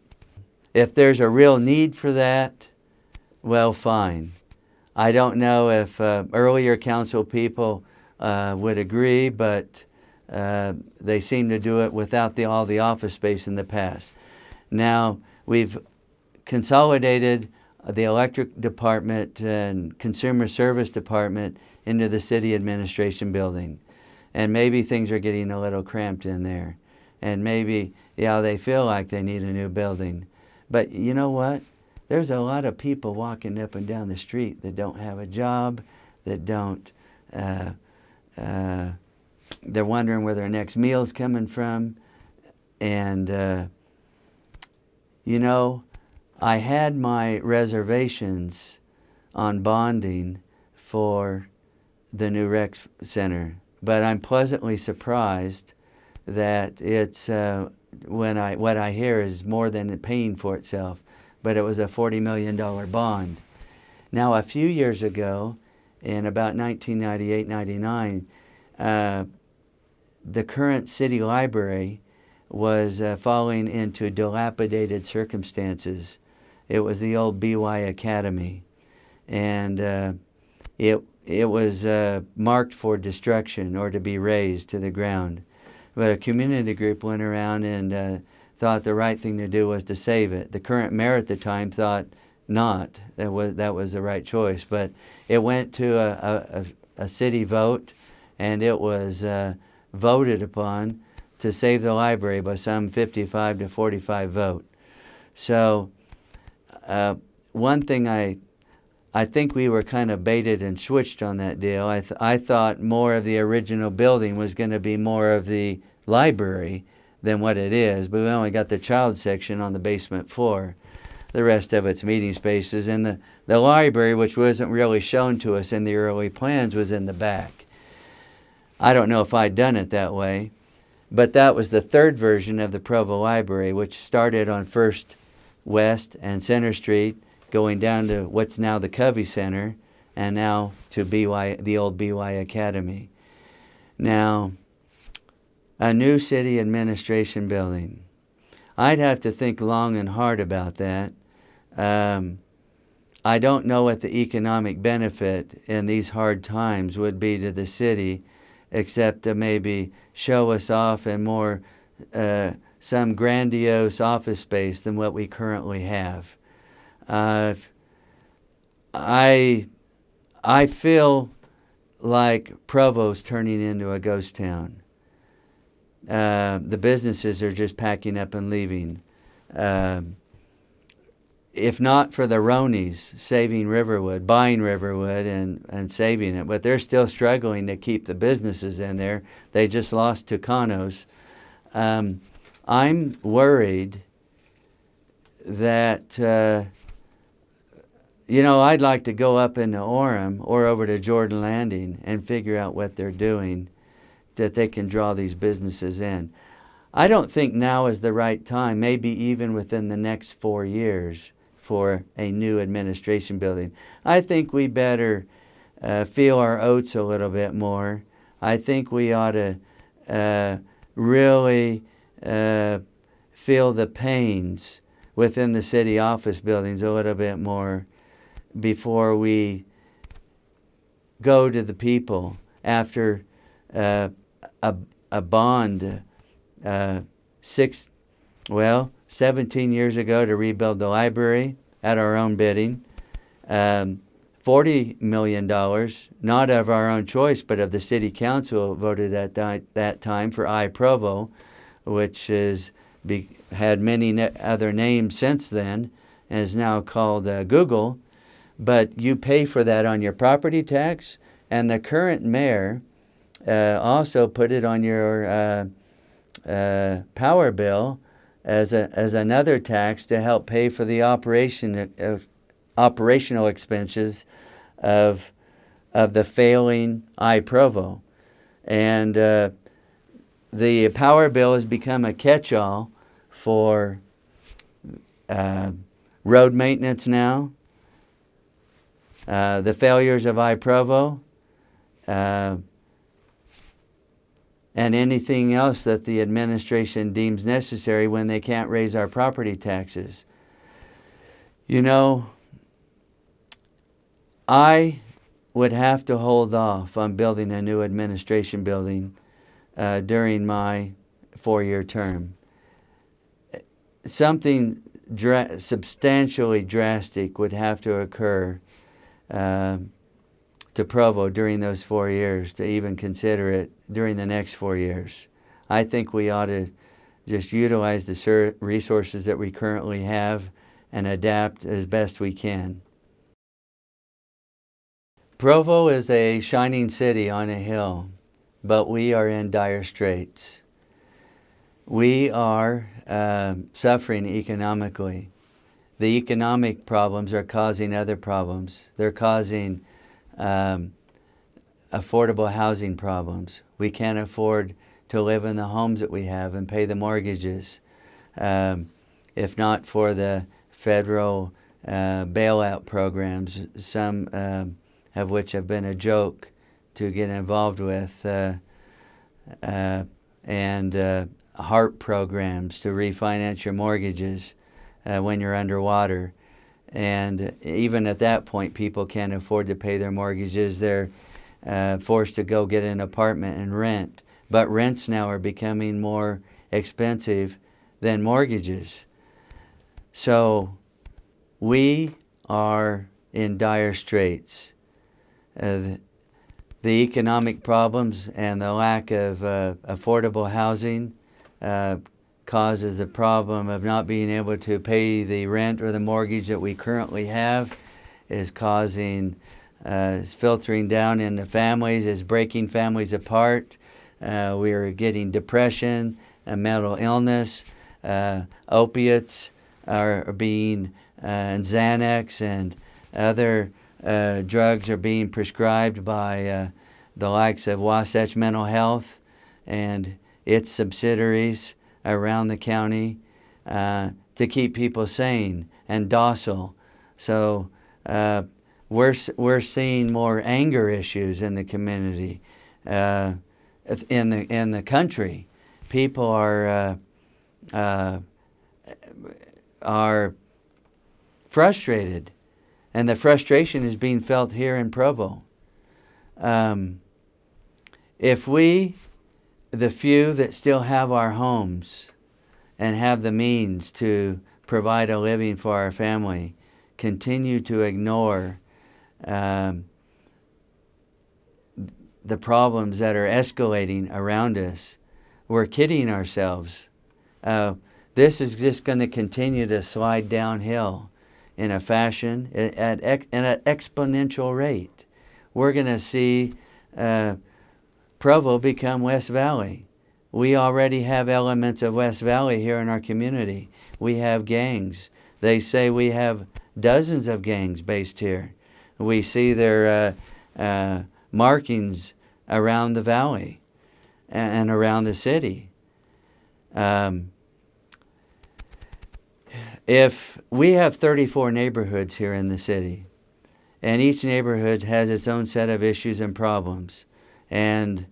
A: if there's a real need for that, well, fine. I don't know if earlier council people would agree, but they seem to do it without all the office space in the past. Now, we've consolidated the electric department and consumer service department into the city administration building. And maybe things are getting a little cramped in there. And maybe, yeah, they feel like they need a new building. But you know what? There's a lot of people walking up and down the street that don't have a job, that don't, they're wondering where their next meal's coming from. And, you know, I had my reservations on bonding for the new rec center, but I'm pleasantly surprised that it's what I hear is more than paying for itself. But it was a $40 million bond. Now, a few years ago, in about 1998-99, the current city library was falling into dilapidated circumstances. It was the old BY Academy, and it was marked for destruction or to be razed to the ground. But a community group went around and thought the right thing to do was to save it. The current mayor at the time thought not. That was the right choice. But it went to a city vote, and it was voted upon to save the library by some 55 to 45 vote. So one thing I think we were kind of baited and switched on that deal. I thought more of the original building was going to be more of the library than what it is, but we only got the child section on the basement floor. The rest of it's meeting spaces, and the library, which wasn't really shown to us in the early plans, was in the back. I don't know if I'd done it that way, but that was the third version of the Provo Library, which started on First West and Center Street, going down to what's now the Covey Center, and now to the old BY Academy. Now, a new city administration building. I'd have to think long and hard about that. I don't know what the economic benefit in these hard times would be to the city, except to maybe show us off in more some grandiose office space than what we currently have. I feel like Provo's turning into a ghost town. The businesses are just packing up and leaving. If not for the Ronies saving Riverwood, buying Riverwood and saving it, but they're still struggling to keep the businesses in there. They just lost Tucanos. I'm worried that, I'd like to go up into Orem or over to Jordan Landing and figure out what they're doing, that they can draw these businesses in. I don't think now is the right time, maybe even within the next 4 years, for a new administration building. I think we better feel our oats a little bit more. I think we ought to really feel the pains within the city office buildings a little bit more before we go to the people after a bond 17 years ago to rebuild the library at our own bidding, $40 million, not of our own choice, but of the city council voted at that time for Provo, which had many other names since then and is now called Google. But you pay for that on your property tax, and the current mayor also put it on your power bill as another tax to help pay for the operational expenses of the failing Provo. And the power bill has become a catch-all for road maintenance now, the failures of Provo, and anything else that the administration deems necessary when they can't raise our property taxes. You know, I would have to hold off on building a new administration building during my 4-year term. Something substantially drastic would have to occur to Provo during those 4 years to even consider it during the next 4 years. I think we ought to just utilize the resources that we currently have and adapt as best we can. Provo is a shining city on a hill, but we are in dire straits. We are suffering economically. The economic problems are causing other problems. They're causing affordable housing problems. We can't afford to live in the homes that we have and pay the mortgages. If not for the federal bailout programs, some of which have been a joke to get involved with, and HARP programs to refinance your mortgages when you're underwater. And even at that point, people can't afford to pay their mortgages. They're forced to go get an apartment and rent. But rents now are becoming more expensive than mortgages. So we are in dire straits. The economic problems and the lack of affordable housing causes the problem of not being able to pay the rent or the mortgage that we currently have, is causing, is filtering down into families, is breaking families apart. We are getting depression, mental illness, opiates are being, and Xanax and other drugs are being prescribed by the likes of Wasatch Mental Health and its subsidiaries around the county to keep people sane and docile. So we're seeing more anger issues in the community, in the country. People are frustrated, and the frustration is being felt here in Provo. If we, the few that still have our homes and have the means to provide a living for our family, continue to ignore the problems that are escalating around us, we're kidding ourselves. This is just going to continue to slide downhill in a fashion at an exponential rate. We're going to see Provo become West Valley. We already have elements of West Valley here in our community. We have gangs. They say we have dozens of gangs based here. We see their markings around the valley and around the city. If we have 34 neighborhoods here in the city, and each neighborhood has its own set of issues and problems, and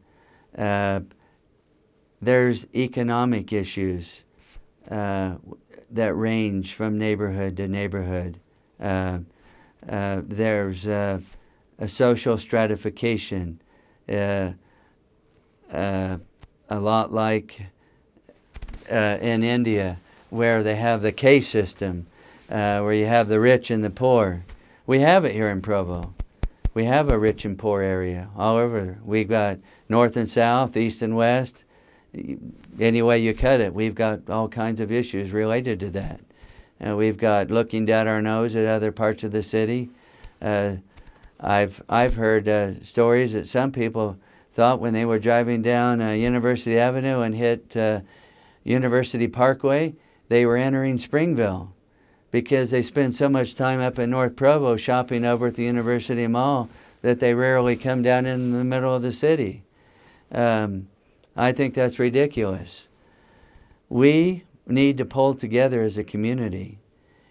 A: there's economic issues that range from neighborhood to neighborhood. There's a social stratification, a lot like in India, where they have the caste system, where you have the rich and the poor. We have it here in Provo. We have a rich and poor area all over. We've got north and south, east and west. Any way you cut it, we've got all kinds of issues related to that. We've got looking down our nose at other parts of the city. I've heard stories that some people thought when they were driving down University Avenue and hit University Parkway, they were entering Springville, because they spend so much time up in North Provo shopping over at the University Mall that they rarely come down in the middle of the city. I think that's ridiculous. We need to pull together as a community.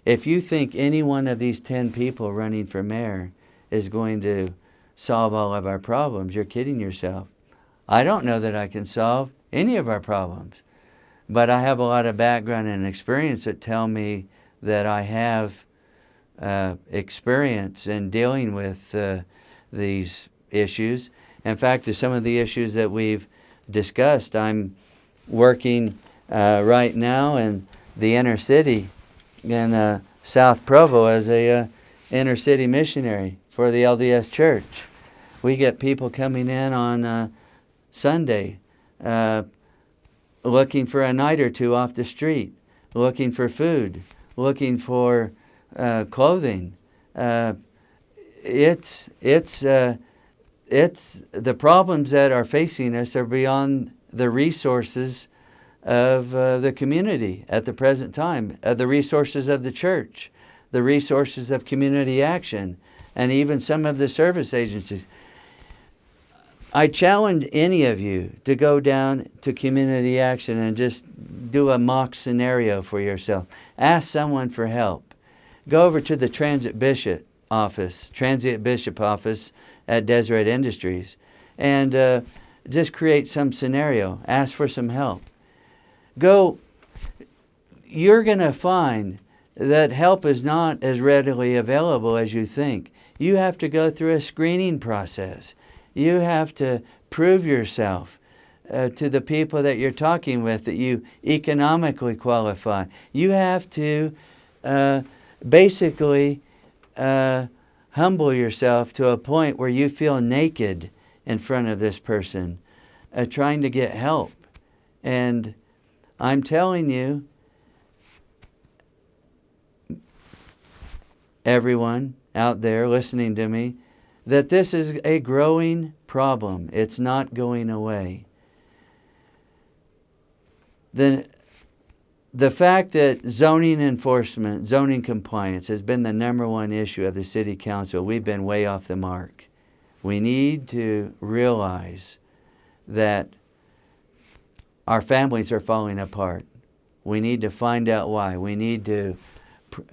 A: If you think any one of these 10 people running for mayor is going to solve all of our problems, you're kidding yourself. I don't know that I can solve any of our problems, but I have a lot of background and experience that tell me that I have experience in dealing with these issues. In fact, to some of the issues that we've discussed, I'm working right now in the inner city in South Provo as a inner city missionary for the LDS Church. We get people coming in on Sunday looking for a night or two off the street, looking for food, looking for clothing. It's the problems that are facing us are beyond the resources of the community at the present time, the resources of the church, the resources of community action, and even some of the service agencies. I challenge any of you to go down to community action and just do a mock scenario for yourself. Ask someone for help. Go over to the transient bishop office at Deseret Industries and just create some scenario. Ask for some help. You're going to find that help is not as readily available as you think. You have to go through a screening process. You have to prove yourself to the people that you're talking with that you economically qualify. You have to basically humble yourself to a point where you feel naked in front of this person trying to get help. And I'm telling you, everyone out there listening to me, that this is a growing problem. It's not going away. The fact that zoning enforcement, zoning compliance has been the number one issue of the City Council, we've been way off the mark. We need to realize that our families are falling apart. We need to find out why. We need to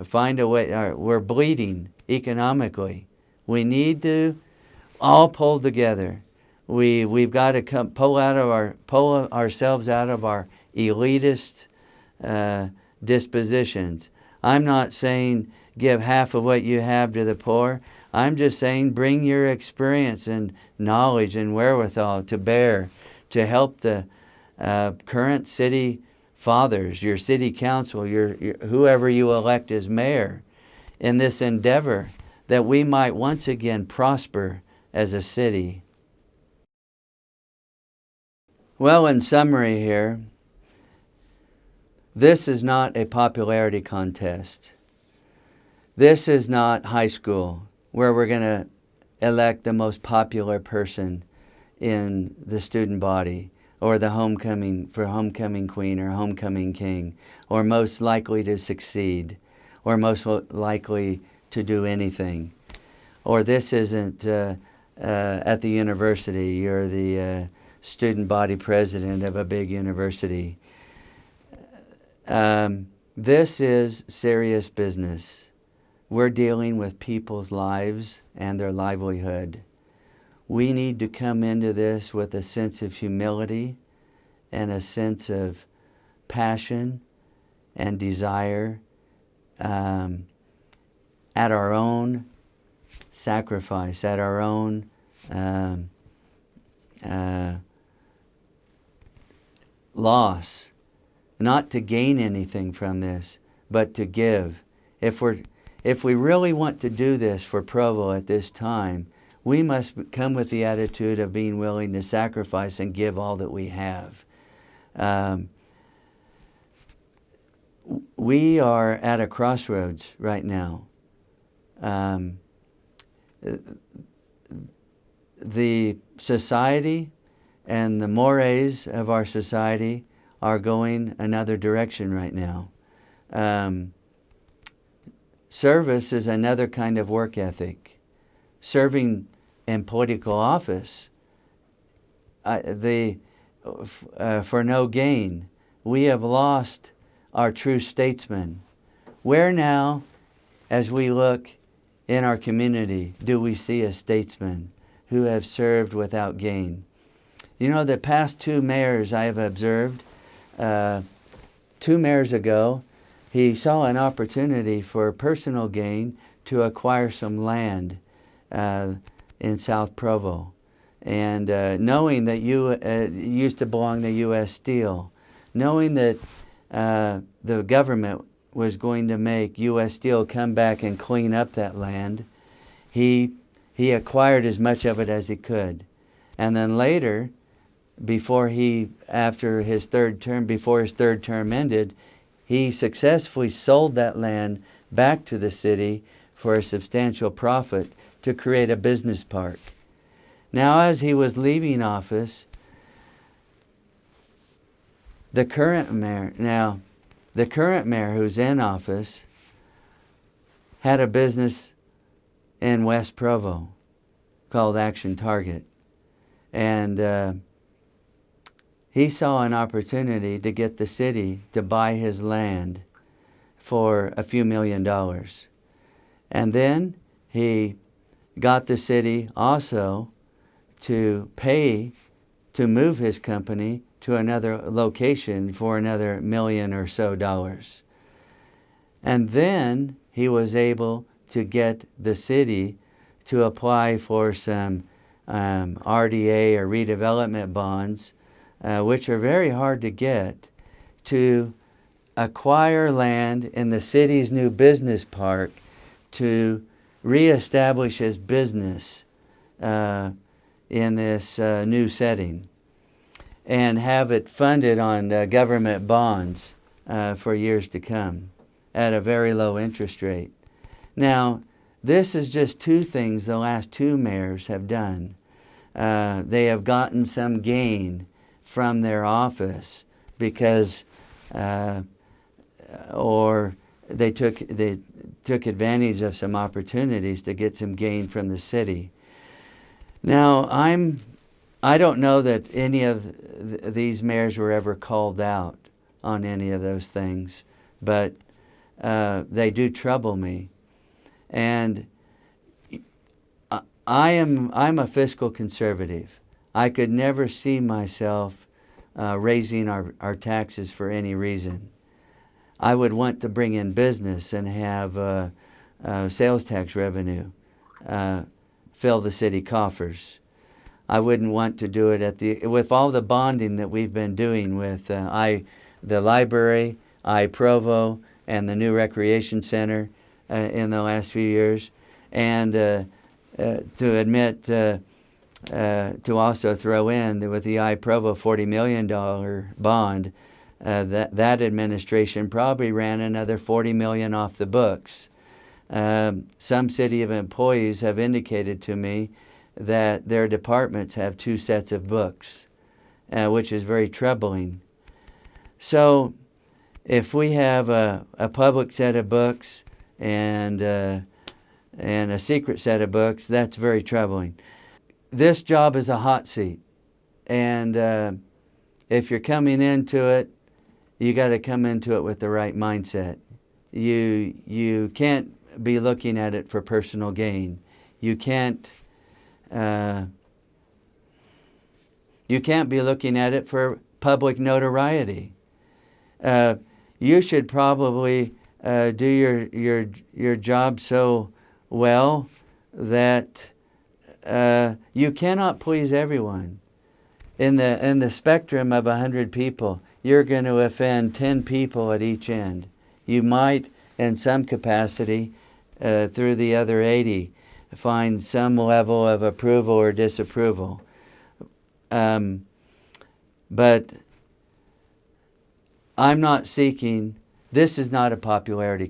A: find a way. We're bleeding economically. We need to all pull together. We've got to pull ourselves out of our elitist dispositions. I'm not saying give half of what you have to the poor. I'm just saying bring your experience and knowledge and wherewithal to bear to help the current city fathers, your city council, your whoever you elect as mayor, in this endeavor that we might once again prosper as a city. Well, in summary here, this is not a popularity contest. This is not high school where we're going to elect the most popular person in the student body, or the homecoming queen or homecoming king, or most likely to succeed, or most likely to do anything. Or this isn't at the university, you're the student body president of a big university. This is serious business. We're dealing with people's lives and their livelihood. We need to come into this with a sense of humility and a sense of passion and desire at our own sacrifice, at our own loss. Not to gain anything from this, but to give. If we really want to do this for Provo at this time, we must come with the attitude of being willing to sacrifice and give all that we have. We are at a crossroads right now. The society and the mores of our society are going another direction right now. Service is another kind of work ethic. Serving in political office, for no gain. We have lost our true statesmen. Where now, as we look in our community, do we see a statesman who have served without gain? You know, the past two mayors I have observed, 2 mayors ago, he saw an opportunity for personal gain to acquire some land in South Provo. And knowing that you used to belong to U.S. Steel, knowing that the government was going to make U.S. Steel come back and clean up that land, he acquired as much of it as he could. And then later, before his third term ended, he successfully sold that land back to the city for a substantial profit to create a business park. Now, as he was leaving office, the current mayor who's in office had a business in West Provo called Action Target. And he saw an opportunity to get the city to buy his land for a few $1 million. And then he got the city also to pay to move his company to another location for another $1 million or so. And then he was able to get the city to apply for some RDA or redevelopment bonds, which are very hard to get, to acquire land in the city's new business park to reestablish his business in this new setting and have it funded on government bonds for years to come at a very low interest rate. Now, this is just 2 things the last 2 mayors have done. They have gotten some gain from their office because or they took advantage of some opportunities to get some gain from the city. Now, I don't know that any of these mayors were ever called out on any of those things, but they do trouble me. And I'm a fiscal conservative. I could never see myself raising our taxes for any reason. I would want to bring in business and have sales tax revenue fill the city coffers. I wouldn't want to do it with all the bonding that we've been doing with the library, Provo, and the new recreation center in the last few years, and to also throw in with the Provo $40 million bond, that administration probably ran another $40 million off the books. Some city of employees have indicated to me that their departments have 2 sets of books, which is very troubling. So if we have a public set of books and a secret set of books, that's very troubling. This job is a hot seat, and if you're coming into it, you got to come into it with the right mindset. You can't be looking at it for personal gain. You can't be looking at it for public notoriety. You should probably do your job so well that you cannot please everyone. In the spectrum of 100 people, you're going to offend 10 people at each end. You might, in some capacity, through the other 80, find some level of approval or disapproval. But I'm not seeking, this is not a popularity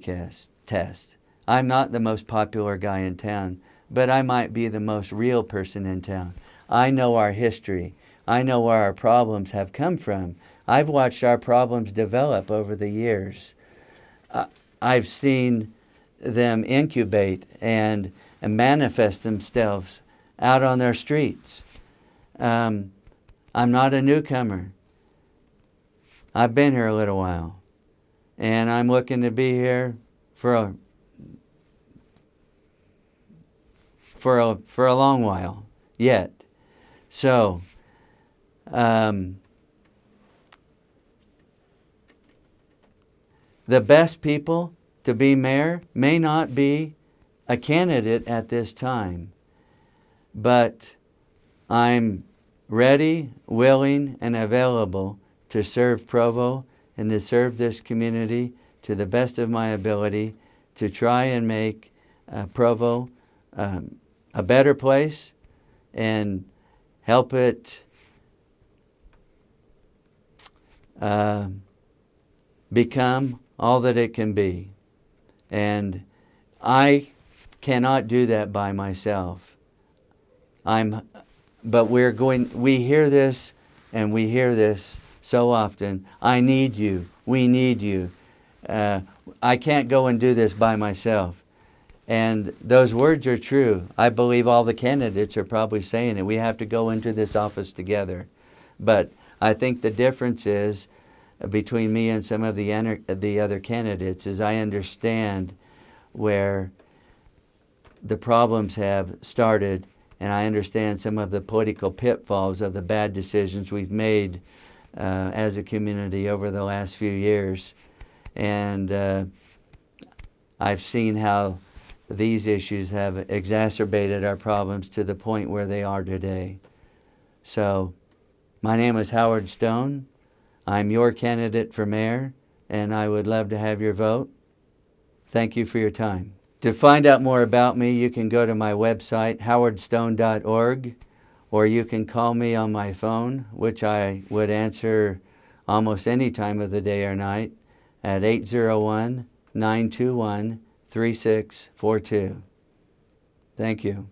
A: test. I'm not the most popular guy in town, but I might be the most real person in town. I know our history. I know where our problems have come from. I've watched our problems develop over the years. I've seen them incubate and manifest themselves out on their streets. I'm not a newcomer. I've been here a little while, and I'm looking to be here for a long while yet. So, the best people to be mayor may not be a candidate at this time, but I'm ready, willing, and available to serve Provo and to serve this community to the best of my ability to try and make Provo a better place and help it become all that it can be. And I cannot do that by myself. But we hear this, and we hear this so often. I need you. We need you. I can't go and do this by myself. And those words are true. I believe all the candidates are probably saying it. We have to go into this office together. But I think the difference is between me and some of the other candidates is I understand where the problems have started, and I understand some of the political pitfalls of the bad decisions we've made as a community over the last few years. And I've seen how these issues have exacerbated our problems to the point where they are today. So, my name is Howard Stone. I'm your candidate for mayor, and I would love to have your vote. Thank you for your time. To find out more about me, you can go to my website, howardstone.org, or you can call me on my phone, which I would answer almost any time of the day or night, at 801-921-3642. Thank you.